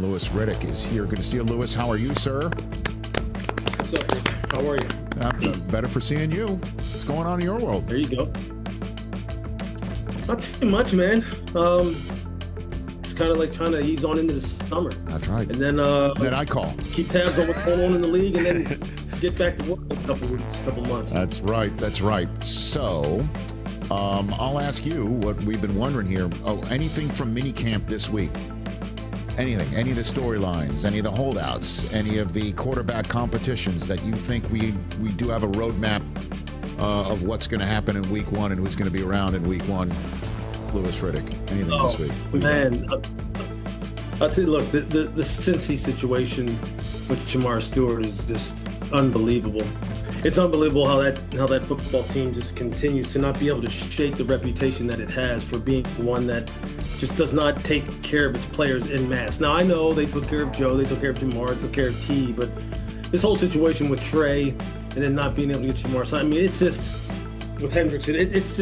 Louis Riddick is here. Good to see you, Louis. How are you, sir? What's up, Rich? How are you? Better for seeing you. What's going on in your world? There you go. Not too much, man. It's kind of like trying to ease on into the summer. That's right. And then I call. Keep tabs on what's going on in the league, and then get back to work in a couple weeks, couple months. That's right. That's right. So, I'll ask you what we've been wondering here. Oh, anything from minicamp this week? Anything? Any of the storylines? Any of the holdouts? Any of the quarterback competitions that you think we do have a roadmap of what's going to happen in week one and who's going to be around in week one? Louis Riddick. Anything this week? Man, I'll tell you, look, the Cincy situation with Jamar Stewart is just unbelievable. It's unbelievable how that football team just continues to not be able to shake the reputation that it has for being one that just does not take care of its players en masse. Now, I know they took care of Joe, they took care of Jamar, they took care of T, but this whole situation with Trey and then not being able to get Jamar, so I mean, it's just, with Hendrickson, it's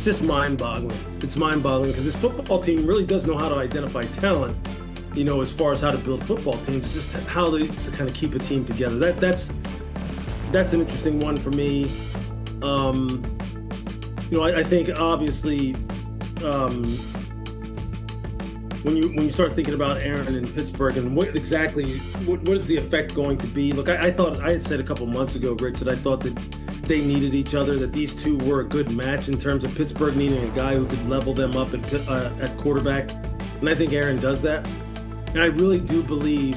just mind-boggling. It's mind-boggling because this football team really does know how to identify talent, you know, as far as how to build football teams. It's just how to kind of keep a team together. That's an interesting one for me. You know, I think obviously when you start thinking about Aaron in Pittsburgh and what is the effect going to be? Look, I thought I had said a couple months ago, Rich, that I thought that they needed each other, that these two were a good match in terms of Pittsburgh needing a guy who could level them up at quarterback. And I think Aaron does that. And I really do believe,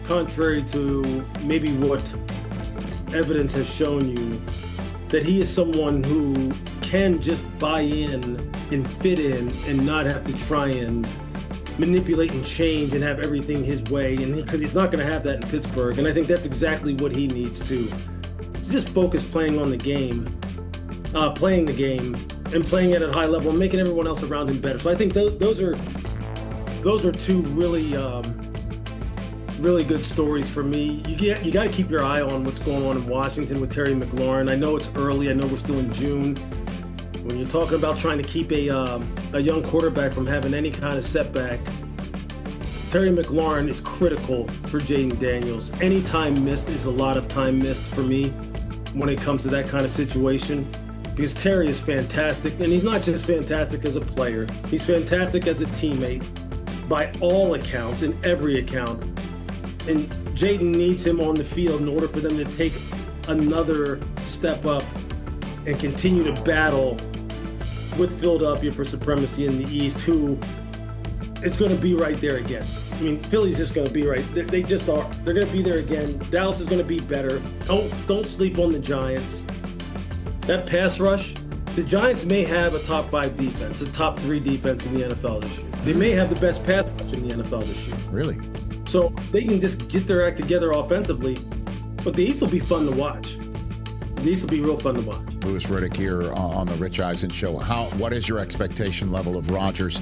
contrary to maybe what evidence has shown you, that he is someone who can just buy in and fit in and not have to try and manipulate and change and have everything his way. And because he's not going to have that in Pittsburgh. And I think that's exactly what he needs to just focus playing the game and playing it at a high level and making everyone else around him better. So I think those are two really really good stories for me. You got to keep your eye on what's going on in Washington with Terry McLaurin. I know it's early. I know we're still in June. When you're talking about trying to keep a young quarterback from having any kind of setback, Terry McLaurin is critical for Jayden Daniels. Any time missed is a lot of time missed for me when it comes to that kind of situation, because Terry is fantastic, and he's not just fantastic as a player, he's fantastic as a teammate by all accounts, in every account. And Jayden needs him on the field in order for them to take another step up and continue to battle with Philadelphia for supremacy in the East, who is going to be right there again. I mean, Philly's just going to be right. They just are. They're going to be there again. Dallas is going to be better. Don't sleep on the Giants. That pass rush, the Giants may have a top 5 defense, a top 3 defense in the NFL this year. They may have the best pass rush in the NFL this year. Really? So they can just get their act together offensively. But the East will be fun to watch. The East will be real fun to watch. Louis Riddick here on the Rich Eisen Show. What is your expectation level of Rodgers?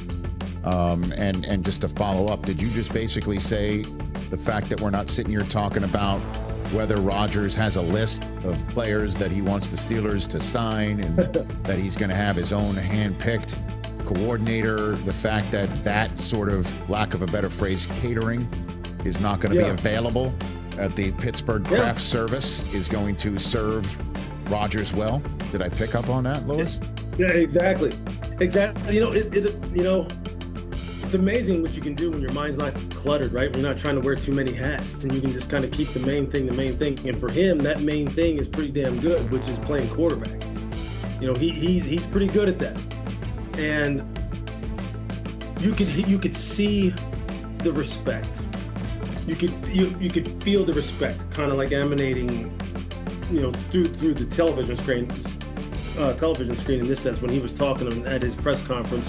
And just to follow up, did you just basically say the fact that we're not sitting here talking about whether Rodgers has a list of players that he wants the Steelers to sign and that he's going to have his own hand-picked coordinator, the fact that sort of, lack of a better phrase, catering is not going to be available at the Pittsburgh Craft Service is going to serve Rodgers well? Did I pick up on that, Louis? Yeah, exactly. You know, it's amazing what you can do when your mind's not cluttered, right? When you're not trying to wear too many hats, and you can just kind of keep the main thing. And for him, that main thing is pretty damn good, which is playing quarterback. You know, he's pretty good at that. And you could see the respect. You could feel the respect, kind of like emanating, you know, through the television screen in this sense, when he was talking at his press conference,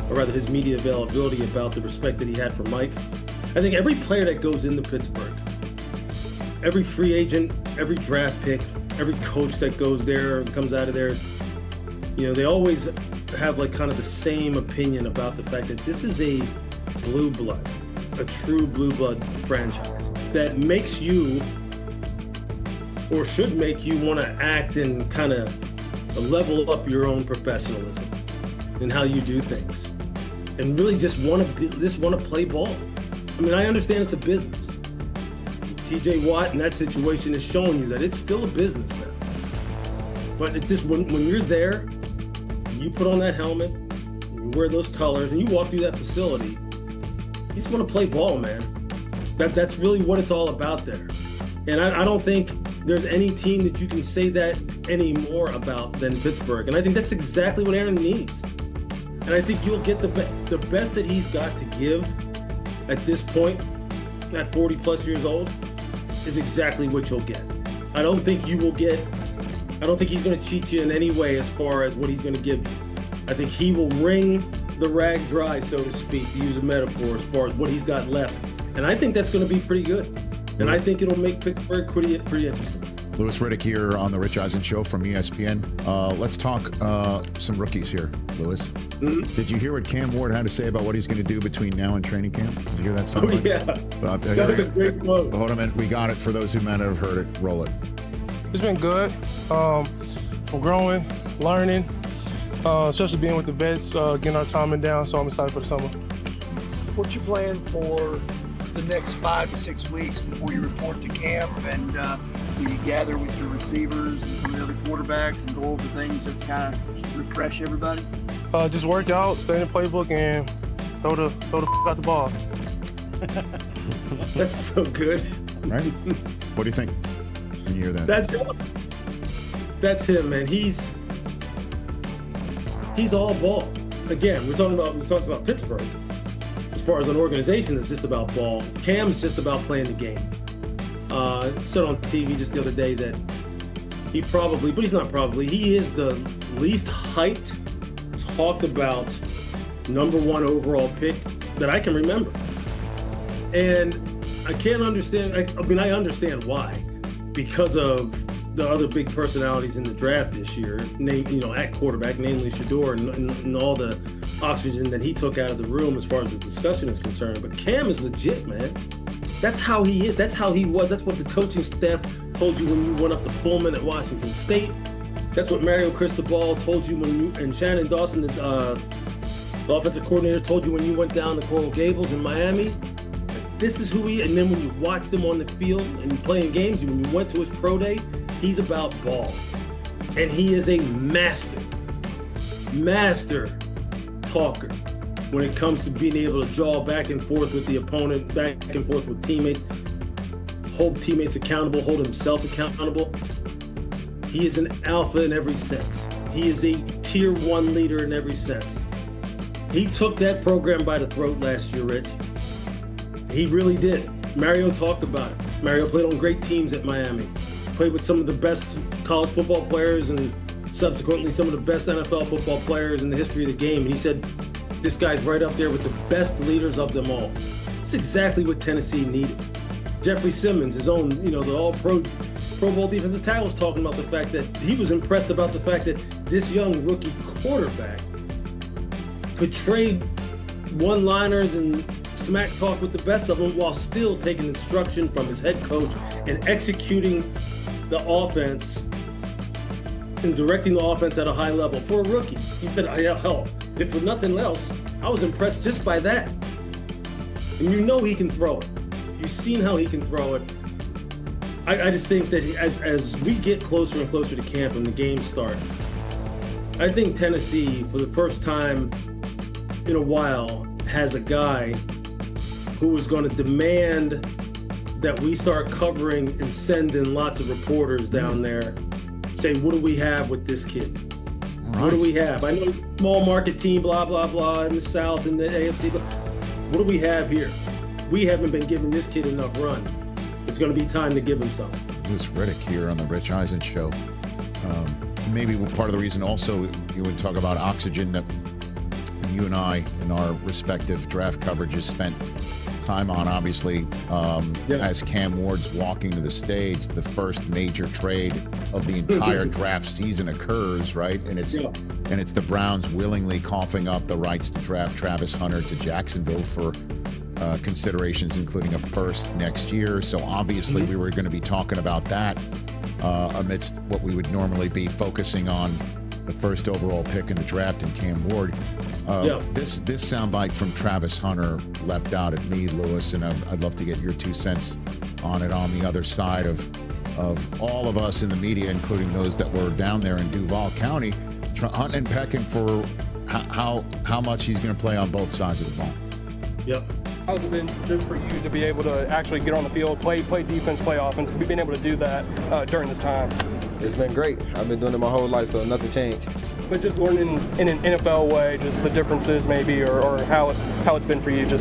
or rather his media availability, about the respect that he had for Mike. I think every player that goes into Pittsburgh, every free agent, every draft pick, every coach that goes there and comes out of there, you know, they always have like kind of the same opinion about the fact that this is a blue blood, a true blue blood franchise that makes you, or should make you, want to act and kind of level up your own professionalism and how you do things, and really just want to play ball. I mean, I understand it's a business. TJ Watt in that situation is showing you that it's still a business now. But it's just when you're there, you put on that helmet, you wear those colors, and you walk through that facility, you just want to play ball, man. That's really what it's all about there. And I don't think there's any team that you can say that any more about than Pittsburgh. And I think that's exactly what Aaron needs. And I think you'll get the best that he's got to give at this point, at 40-plus years old, is exactly what you'll get. I don't think he's going to cheat you in any way as far as what he's going to give you. I think he will wring the rag dry, so to speak, to use a metaphor, as far as what he's got left. And I think that's going to be pretty good. And I think it'll make Pittsburgh pretty interesting. Louis Riddick here on the Rich Eisen Show from ESPN. Let's talk some rookies here, Louis. Mm-hmm. Did you hear what Cam Ward had to say about what he's going to do between now and training camp? Did you hear that? Yeah. That was a great quote. Hold on a minute. We got it for those who might not have heard it. Roll it. It's been good. I'm growing, learning, especially being with the vets, getting our timing down, so I'm excited for the summer. What's your plan for the next 5 to 6 weeks before you report to camp, and you gather with your receivers and some of the other quarterbacks and go over things just to kind of refresh everybody? Just work out, stay in the playbook, and throw the out the ball. That's so good. Right? What do you think when you hear that? That's him, man. He's all ball. Again, we talked about Pittsburgh. As far as an organization, it's just about ball. Cam's just about playing the game. Said on TV just the other day that he is the least hyped, talked about #1 overall pick that I can remember. And I can't understand. I understand why, because of the other big personalities in the draft this year, at quarterback, namely Shedeur, and all the oxygen that he took out of the room as far as the discussion is concerned. But Cam is legit, man. That's how he is. That's how he was. That's what the coaching staff told you when you went up to Pullman at Washington State. That's what Mario Cristobal told you and Shannon Dawson, the offensive coordinator, told you when you went down to Coral Gables in Miami. This is who he is. And then when you watched him on the field and playing games, when you went to his pro day, he's about ball. And he is a master talker when it comes to being able to draw back and forth with the opponent, back and forth with teammates, hold teammates accountable, hold himself accountable. He is an alpha in every sense. He is a tier 1 leader in every sense. He took that program by the throat last year, Rich. He really did. Mario talked about it. Mario played on great teams at Miami, played with some of the best college football players and subsequently some of the best NFL football players in the history of the game. And he said, this guy's right up there with the best leaders of them all. That's exactly what Tennessee needed. Jeffrey Simmons, his own, the all-pro Bowl defensive tackle, was talking about the fact that he was impressed about the fact that this young rookie quarterback could trade one-liners and smack talk with the best of them while still taking instruction from his head coach and executing the offense and directing the offense at a high level for a rookie. He said, hell, if for nothing else, I was impressed just by that. And he can throw it. You've seen how he can throw it. I just think that as we get closer and closer to camp and the games start, I think Tennessee, for the first time in a while, has a guy who is going to demand that we start covering and sending lots of reporters down there, say, what do we have with this kid? Right. What do we have? I know small market team, blah, blah, blah, in the South and the AFC, but what do we have here? We haven't been giving this kid enough run. It's going to be time to give him some. Louis Riddick here on the Rich Eisen Show. Maybe part of the reason also you would talk about oxygen that you and I in our respective draft coverages spent time on, obviously, as Cam Ward's walking to the stage, the first major trade of the entire draft season occurs, right? And it's the Browns willingly coughing up the rights to draft Travis Hunter to Jacksonville for considerations including a first next year. So obviously we were going to be talking about that amidst what we would normally be focusing on the first overall pick in the draft in Cam Ward. This soundbite from Travis Hunter leapt out at me, Lewis, and I'd love to get your 2 cents on it on the other side of all of us in the media, including those that were down there in Duval County, hunting and pecking for how much he's going to play on both sides of the ball. Yep. How's it been just for you to be able to actually get on the field, play defense, play offense? We've been able to do that during this time. It's been great. I've been doing it my whole life, so nothing changed. But just learning in an NFL way, just the differences maybe, or how it's been for you, just